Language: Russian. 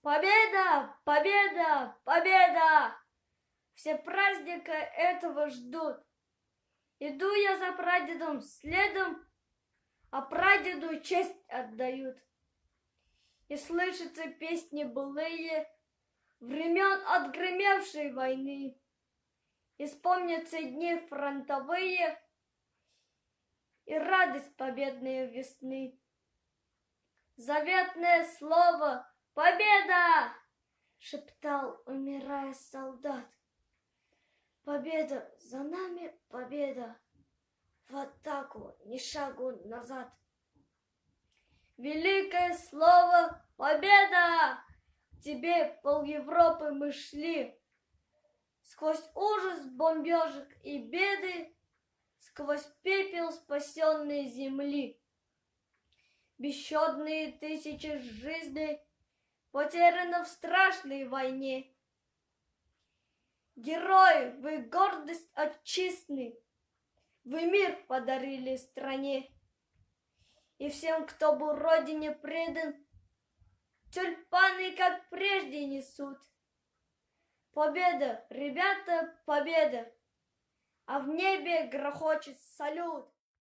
Победа, победа, победа! Все праздника этого ждут. Иду я за прадедом следом, а прадеду честь отдают. И слышатся песни былые времен отгремевшей войны. И вспомнятся дни фронтовые и радость победной весны. Заветное слово «Победа!» шептал, умирая солдат. Победа, за нами победа, в атаку, ни шагу назад. Великое слово «Победа!» К тебе пол Европы мы шли. Сквозь ужас бомбежек и беды, сквозь пепел спасенной земли. Бесчетные тысячи жизней потеряно в страшной войне. Герои, вы гордость отчизны, вы мир подарили стране. И всем, кто был родине предан, тюльпаны, как прежде, несут. Победа, ребята, победа, а в небе грохочет салют.